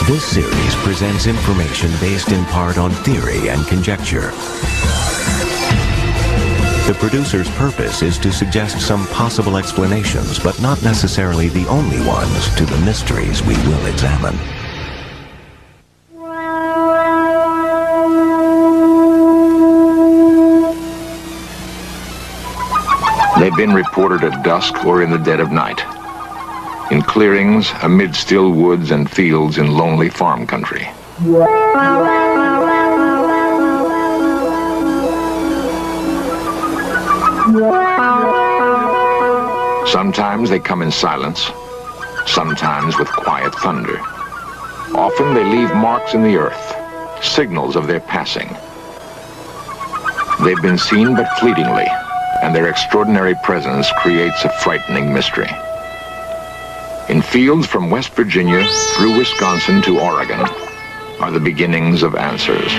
This series presents information based in part on theory and conjecture. The producer's purpose is to suggest some possible explanations, but not necessarily the only ones, to the mysteries we will examine. They've been reported at dusk or in the dead of night, in clearings, amid still woods and fields in lonely farm country. Sometimes they come in silence, sometimes with quiet thunder. Often they leave marks in the earth, signals of their passing. They've been seen but fleetingly, and their extraordinary presence creates a frightening mystery. In fields from West Virginia through Wisconsin to Oregon are the beginnings of answers.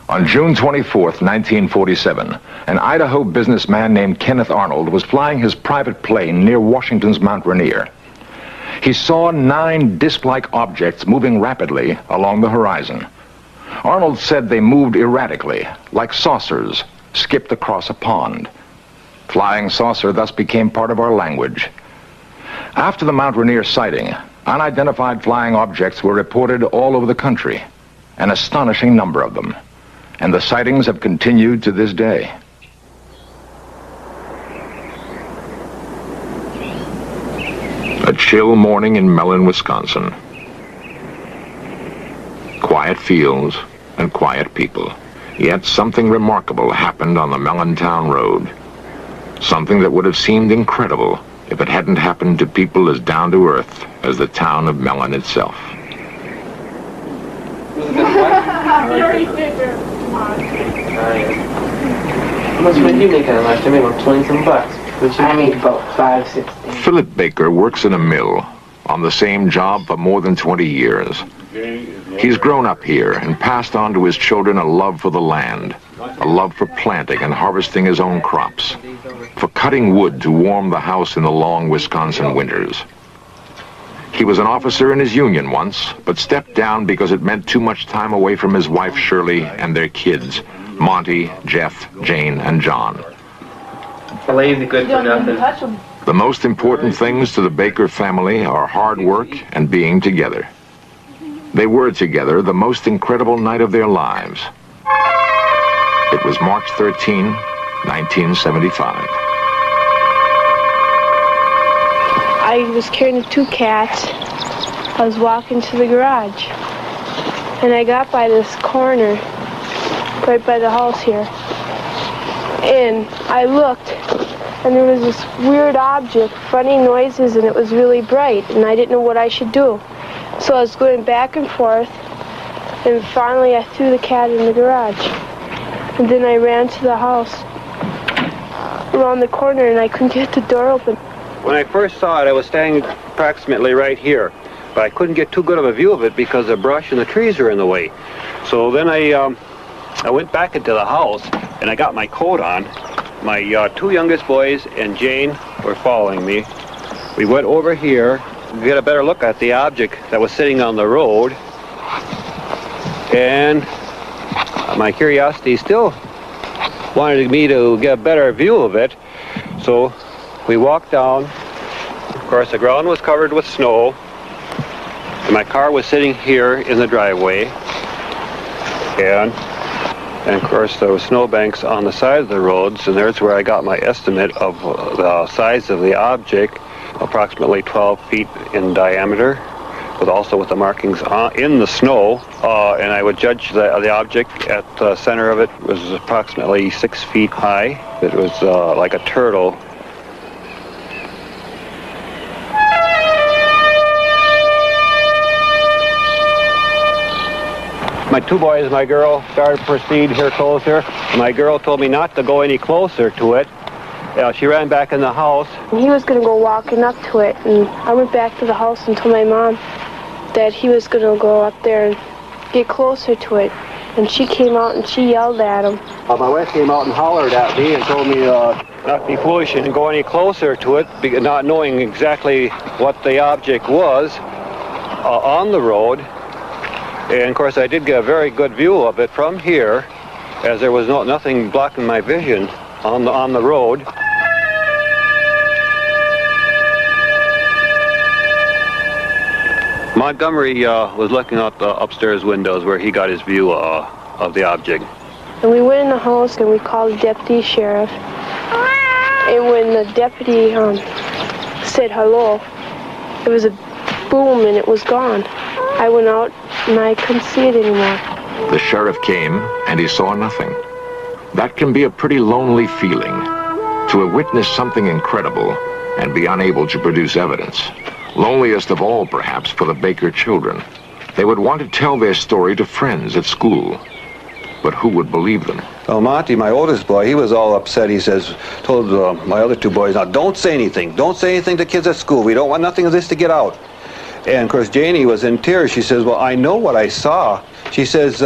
On June 24th, 1947, an Idaho businessman named Kenneth Arnold was flying his private plane near Washington's Mount Rainier. He saw 9 disc-like objects moving rapidly along the horizon. Arnold said they moved erratically, like saucers skipped across a pond. Flying saucer thus became part of our language. After the Mount Rainier sighting, unidentified flying objects were reported all over the country, an astonishing number of them. And the sightings have continued to this day. A chill morning in Mellon, Wisconsin. Quiet fields and quiet people. Yet something remarkable happened on the Mellontown Road. Something that would have seemed incredible if it hadn't happened to people as down to earth as the town of Mellon itself. How much did you make on last time? About 20-some bucks. I made about $5.60. Philip Baker works in a mill on the same job for more than 20 years. He's grown up here and passed on to his children a love for the land, a love for planting and harvesting his own crops, for cutting wood to warm the house in the long Wisconsin winters. He was an officer in his union once, but stepped down because it meant too much time away from his wife Shirley and their kids, Monty, Jeff, Jane, and John. Lazy good for nothing. The most important things to the Baker family are hard work and being together. They were together the most incredible night of their lives. It was March 13, 1975. I was carrying 2 cats. I was walking to the garage. And I got by this corner, right by the house here. And I looked, and there was this weird object, funny noises, and it was really bright, and I didn't know what I should do. So I was going back and forth, and finally I threw the cat in the garage. And then I ran to the house, around the corner, and I couldn't get the door open. When I first saw it, I was standing approximately right here, but I couldn't get too good of a view of it because the brush and the trees are in the way. So then I went back into the house, and I got my coat on. My 2 youngest boys and Jane were following me. We went over here to get a better look at the object that was sitting on the road, and my curiosity still wanted me to get a better view of it. So we walked down. Of course, the ground was covered with snow, and my car was sitting here in the driveway. And of course, there were snowbanks on the side of the roads, and there's where I got my estimate of the size of the object, approximately 12 feet in diameter, but also with the markings in the snow. And I would judge the object at the center of it was approximately 6 feet high. It was like a turtle. My 2 boys and my girl started to proceed here closer. My girl told me not to go any closer to it. She ran back in the house. He was going to go walking up to it, and I went back to the house and told my mom that he was going to go up there and get closer to it. and she came out and she yelled at him. My wife came out and hollered at me and told me not to be foolish and go any closer to it, not knowing exactly what the object was on the road. And of course I did get a very good view of it from here, as there was nothing blocking my vision on the road. Montgomery was looking out the upstairs windows where he got his view of the object. And we went in the house and we called the deputy sheriff. And when the deputy said hello, there was a boom and it was gone. I went out and I couldn't see it anymore. The sheriff came and he saw nothing. That can be a pretty lonely feeling, to have witnessed something incredible and be unable to produce evidence. Loneliest of all, perhaps, for the Baker children. They would want to tell their story to friends at school. But who would believe them? Well, Monty, my oldest boy, he was all upset. He told my other two boys, now don't say anything. Don't say anything to kids at school. We don't want nothing of this to get out. And of course, Janie was in tears. She says, well, I know what I saw. She says,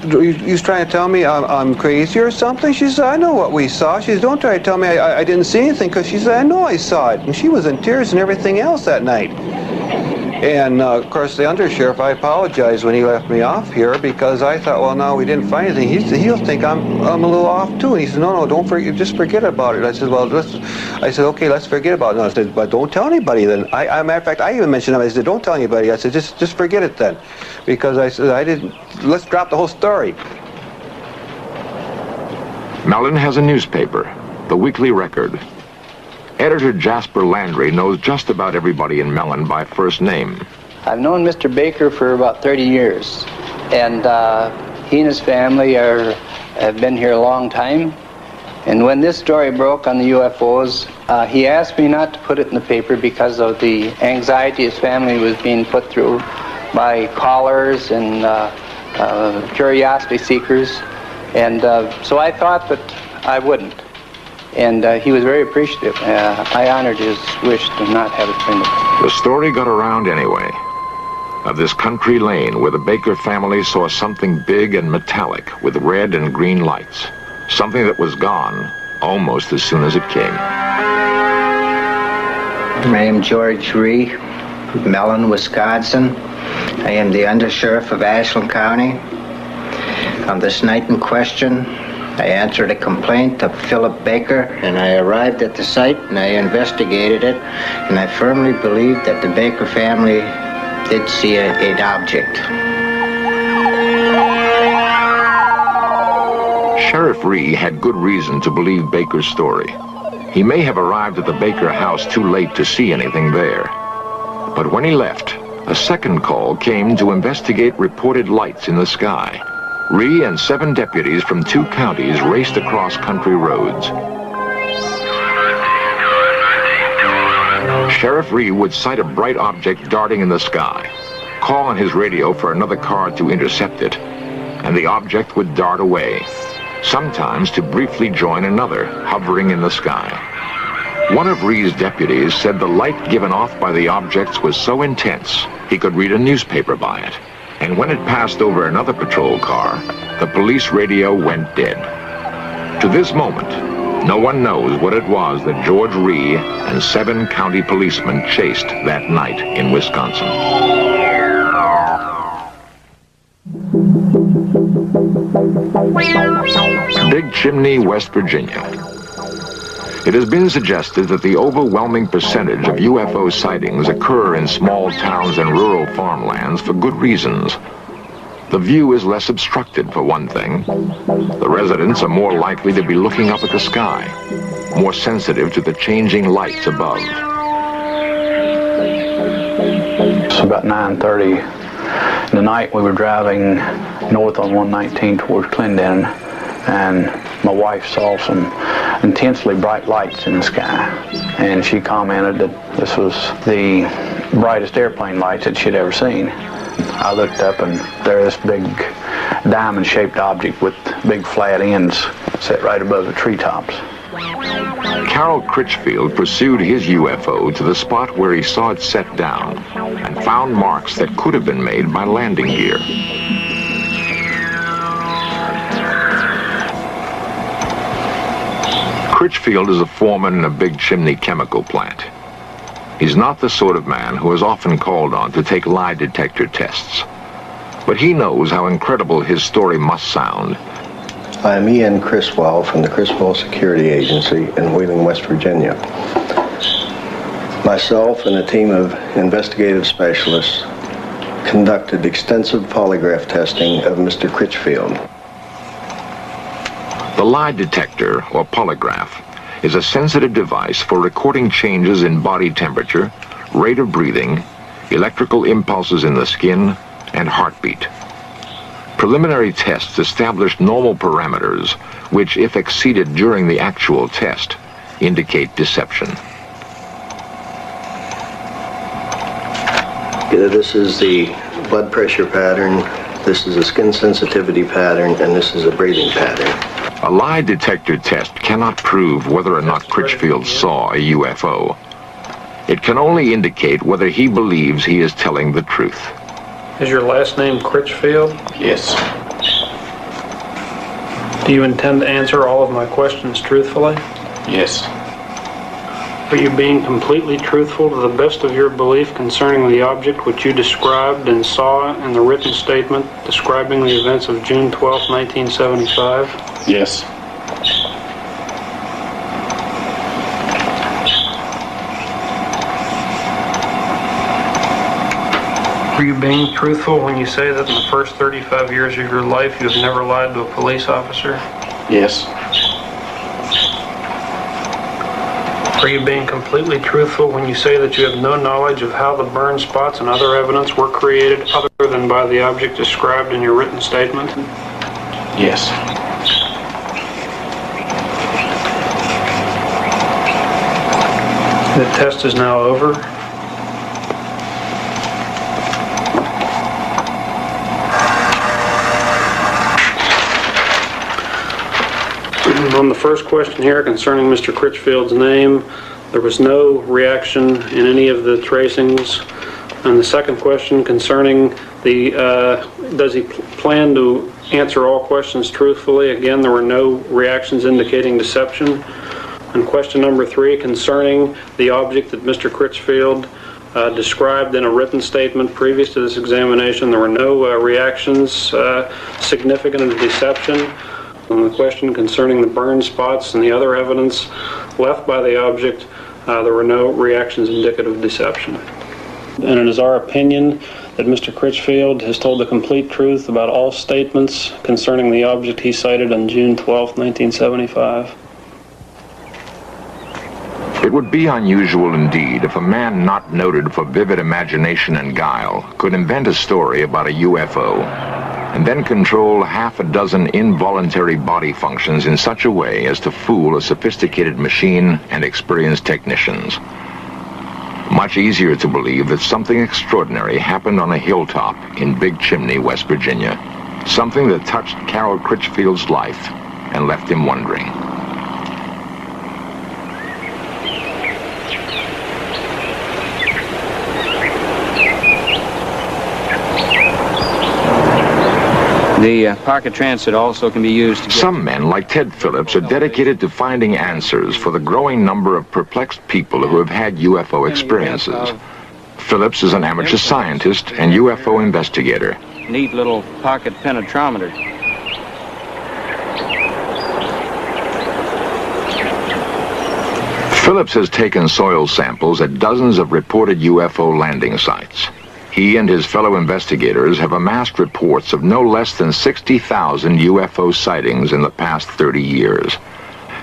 you trying to tell me I'm crazy or something? She said, I know what we saw. She said, don't try to tell me I didn't see anything, because she said, I know I saw it. And she was in tears and everything else that night. And of course, the undersheriff, I apologized when he left me off here, because I thought, well, no, we didn't find anything. He'll think I'm a little off too. And he said, no, don't forget, just forget about it. I said, well, okay, let's forget about it. No, I said, but don't tell anybody then. Matter of fact, I even mentioned him. I said, don't tell anybody. I said, just forget it then, because I said, let's drop the whole story. Mellon has a newspaper, the Weekly Record. Editor Jasper Landry knows just about everybody in Mellon by first name. I've known Mr. Baker for about 30 years, and he and his family have been here a long time. And when this story broke on the UFOs, he asked me not to put it in the paper because of the anxiety his family was being put through by callers and curiosity seekers. And so I thought that I wouldn't. And he was very appreciative. I honored his wish to not have it printed. The story got around anyway, of this country lane where the Baker family saw something big and metallic with red and green lights. Something that was gone almost as soon as it came. I am George Ree, Mellon, Wisconsin. I am the undersheriff of Ashland County. On this night in question, I answered a complaint of Philip Baker, and I arrived at the site and I investigated it, and I firmly believe that the Baker family did see an object. Sheriff Ree had good reason to believe Baker's story. He may have arrived at the Baker house too late to see anything there. But when he left, a second call came to investigate reported lights in the sky. Ree and 7 deputies from 2 counties raced across country roads. Sheriff Ree would sight a bright object darting in the sky, call on his radio for another car to intercept it, and the object would dart away, sometimes to briefly join another hovering in the sky. One of Ree's deputies said the light given off by the objects was so intense he could read a newspaper by it. And when it passed over another patrol car, the police radio went dead. To this moment, no one knows what it was that George Ree and 7 county policemen chased that night in Wisconsin. Big Chimney, West Virginia. It has been suggested that the overwhelming percentage of UFO sightings occur in small towns and rural farmlands for good reasons. The view is less obstructed, for one thing. The residents are more likely to be looking up at the sky, more sensitive to the changing lights above. It's about 9:30 in the night. We were driving north on 119 towards Clendon, and my wife saw some intensely bright lights in the sky, and she commented that this was the brightest airplane lights that she'd ever seen. I looked up, and there's this big diamond-shaped object with big flat ends set right above the treetops. Carol Critchfield pursued his UFO to the spot where he saw it set down and found marks that could have been made by landing gear. Critchfield is a foreman in a big chimney chemical plant. He's not the sort of man who is often called on to take lie detector tests. But he knows how incredible his story must sound. I'm Ian Criswell from the Criswell Security Agency in Wheeling, West Virginia. Myself and a team of investigative specialists conducted extensive polygraph testing of Mr. Critchfield. The lie detector, or polygraph, is a sensitive device for recording changes in body temperature, rate of breathing, electrical impulses in the skin, and heartbeat. Preliminary tests established normal parameters, which, if exceeded during the actual test, indicate deception. This is the blood pressure pattern, this is a skin sensitivity pattern, and this is a breathing pattern. A lie detector test cannot prove whether or not Critchfield saw a UFO. It can only indicate whether he believes he is telling the truth. Is your last name Critchfield? Yes. Do you intend to answer all of my questions truthfully? Yes. Are you being completely truthful to the best of your belief concerning the object which you described and saw in the written statement describing the events of June 12, 1975? Yes. Are you being truthful when you say that in the first 35 years of your life you have never lied to a police officer? Yes. Are you being completely truthful when you say that you have no knowledge of how the burn spots and other evidence were created other than by the object described in your written statement? Yes. The test is now over. On the first question here concerning Mr. Critchfield's name, there was no reaction in any of the tracings. And the second question concerning the, does he plan to answer all questions truthfully? Again, there were no reactions indicating deception. And question number 3 concerning the object that Mr. Critchfield described in a written statement previous to this examination, there were no reactions significant of deception. On the question concerning the burn spots and the other evidence left by the object, there were no reactions indicative of deception. And it is our opinion that Mr. Critchfield has told the complete truth about all statements concerning the object he cited on June 12, 1975. It would be unusual indeed if a man not noted for vivid imagination and guile could invent a story about a UFO and then control half a dozen involuntary body functions in such a way as to fool a sophisticated machine and experienced technicians. Much easier to believe that something extraordinary happened on a hilltop in Big Chimney, West Virginia. Something that touched Carol Critchfield's life and left him wondering. The pocket transit also can be used to get... Some men, like Ted Phillips, are dedicated to finding answers for the growing number of perplexed people who have had UFO experiences. Phillips is an amateur scientist and UFO investigator. Neat little pocket penetrometer. Phillips has taken soil samples at dozens of reported UFO landing sites. He and his fellow investigators have amassed reports of no less than 60,000 UFO sightings in the past 30 years.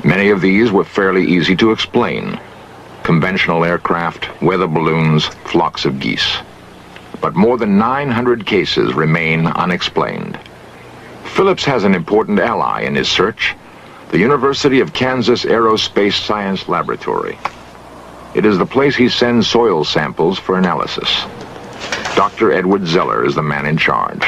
Many of these were fairly easy to explain. Conventional aircraft, weather balloons, flocks of geese. But more than 900 cases remain unexplained. Phillips has an important ally in his search, the University of Kansas Aerospace Science Laboratory. It is the place he sends soil samples for analysis. Dr. Edward Zeller is the man in charge.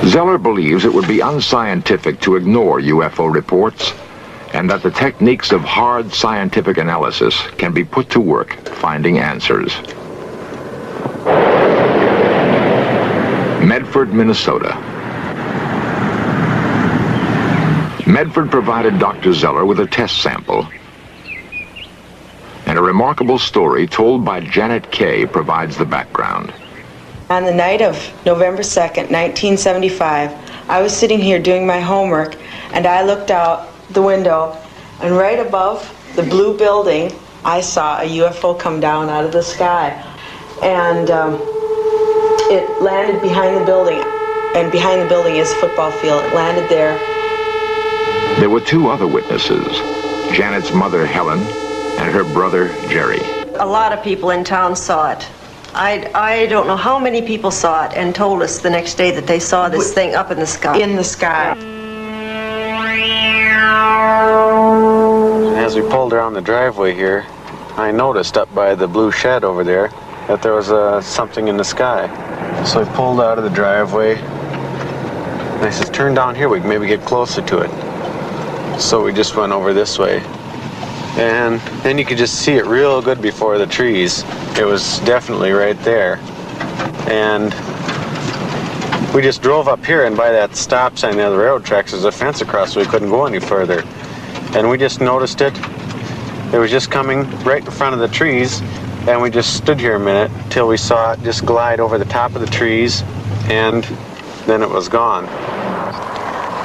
Zeller believes it would be unscientific to ignore UFO reports, and that the techniques of hard scientific analysis can be put to work finding answers. Medford, Minnesota. Medford provided Dr. Zeller with a test sample. And a remarkable story told by Janet Kay provides the background. On the night of November 2nd, 1975, I was sitting here doing my homework, and I looked out the window, and right above the blue building, I saw a UFO come down out of the sky. And it landed behind the building, and behind the building is a football field. It landed there. There were two other witnesses, Janet's mother, Helen, and her brother, Jerry. A lot of people in town saw it. I don't know how many people saw it and told us the next day that they saw this thing up in the sky. In the sky. As we pulled around the driveway here, I noticed up by the blue shed over there that there was something in the sky. So I pulled out of the driveway, and I said, turn down here, we can maybe get closer to it. So we just went over this way. And then you could just see it real good before the trees. It was definitely right there. And we just drove up here, and by that stop sign there, the railroad tracks, there's a fence across, so we couldn't go any further. And we just noticed it. It was just coming right in front of the trees, and we just stood here a minute till we saw it just glide over the top of the trees, and then it was gone.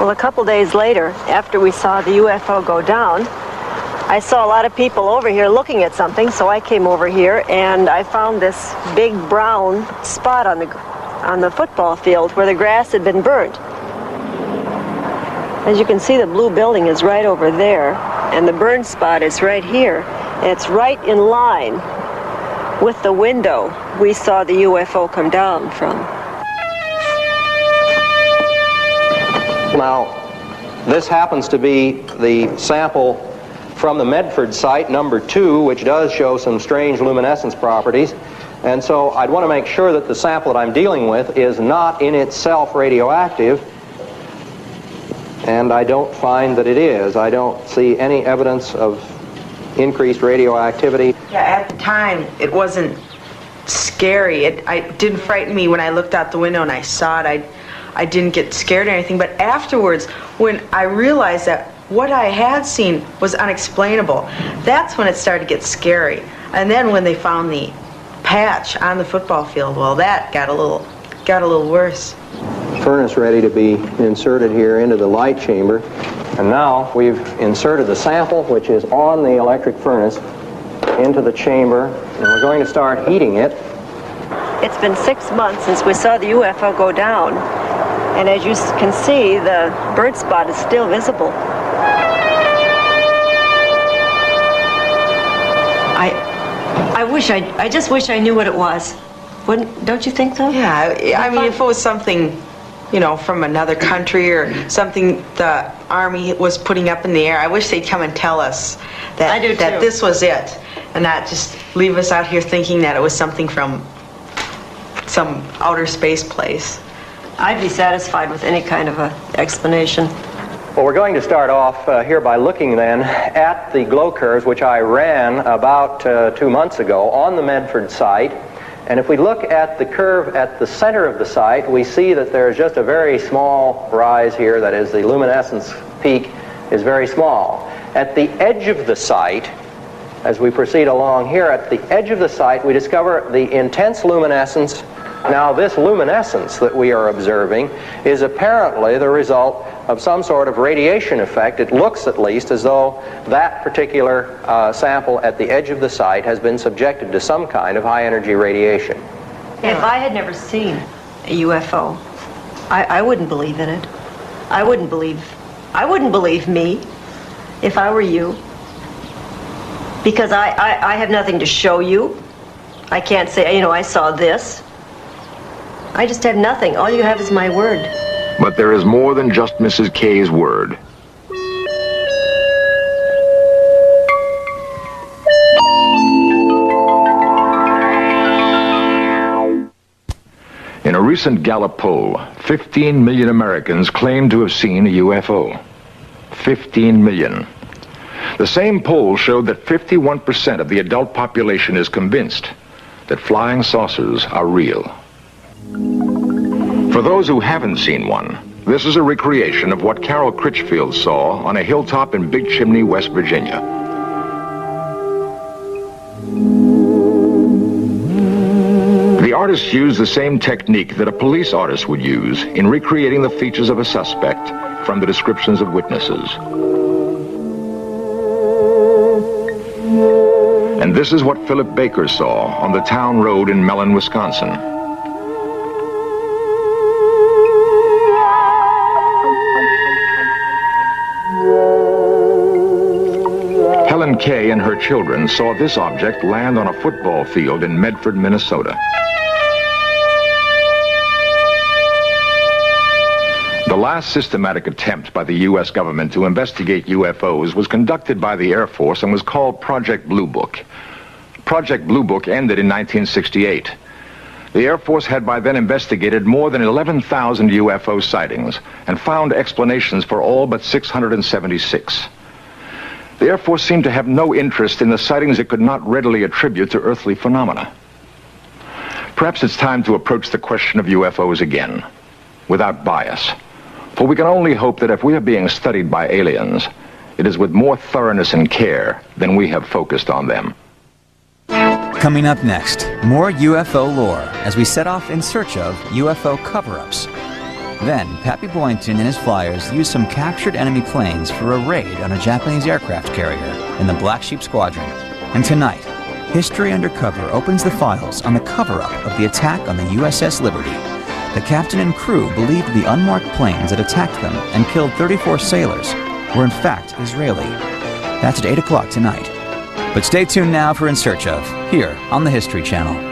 Well, a couple days later, after we saw the UFO go down, I saw a lot of people over here looking at something, so I came over here and I found this big brown spot on the football field where the grass had been burnt. As you can see, the blue building is right over there, and the burned spot is right here. It's right in line with the window we saw the UFO come down from. Now, this happens to be the sample from the Medford site, number 2, which does show some strange luminescence properties. And so I'd want to make sure that the sample that I'm dealing with is not in itself radioactive. And I don't find that it is. I don't see any evidence of increased radioactivity. Yeah, at the time, it wasn't scary. It didn't frighten me when I looked out the window and I saw it. I didn't get scared or anything. But afterwards, when I realized that what I had seen was unexplainable, that's when it started to get scary. And then when they found the patch on the football field, well, that got a little worse. Furnace ready to be inserted here into the light chamber. And now we've inserted the sample, which is on the electric furnace, into the chamber, and we're going to start heating it. It's been 6 months since we saw the UFO go down, and as you can see, the burnt spot is still visible. I just wish I knew what it was. Don't you think so? Yeah, I mean, if it was something, you know, from another country or something the Army was putting up in the air, I wish they'd come and tell us that this was it, and not just leave us out here thinking that it was something from some outer space place. I'd be satisfied with any kind of an explanation. Well, we're going to start off here by looking then at the glow curves, which I ran about 2 months ago on the Medford site. And if we look at the curve at the center of the site, we see that there's just a very small rise here. That is, the luminescence peak is very small. At the edge of the site, as we proceed along here, at the edge of the site, we discover the intense luminescence. Now, this luminescence that we are observing is apparently the result of some sort of radiation effect. It looks, at least, as though that particular sample at the edge of the site has been subjected to some kind of high-energy radiation. If I had never seen a UFO, I wouldn't believe in it. I wouldn't believe me if I were you. Because I have nothing to show you. I can't say, you know, I saw this. I just have nothing. All you have is my word. But there is more than just Mrs. Kay's word. In a recent Gallup poll, 15 million Americans claim to have seen a UFO. 15 million. The same poll showed that 51% of the adult population is convinced that flying saucers are real. For those who haven't seen one, this is a recreation of what Carol Critchfield saw on a hilltop in Big Chimney, West Virginia. The artist used the same technique that a police artist would use in recreating the features of a suspect from the descriptions of witnesses. And this is what Philip Baker saw on the town road in Mellon, Wisconsin. Helen Kay and her children saw this object land on a football field in Medford, Minnesota. The last systematic attempt by the U.S. government to investigate UFOs was conducted by the Air Force and was called Project Blue Book. Project Blue Book ended in 1968. The Air Force had by then investigated more than 11,000 UFO sightings and found explanations for all but 676. The Air Force seemed to have no interest in the sightings it could not readily attribute to earthly phenomena. Perhaps it's time to approach the question of UFOs again, without bias. For we can only hope that if we are being studied by aliens, it is with more thoroughness and care than we have focused on them. Coming up next, more UFO lore as we set off in search of UFO cover-ups. Then, Pappy Boynton and his flyers used some captured enemy planes for a raid on a Japanese aircraft carrier in the Black Sheep Squadron. And tonight, History Undercover opens the files on the cover-up of the attack on the USS Liberty. The captain and crew believed the unmarked planes that attacked them and killed 34 sailors were in fact Israeli. That's at 8 o'clock tonight. But stay tuned now for In Search Of, here on the History Channel.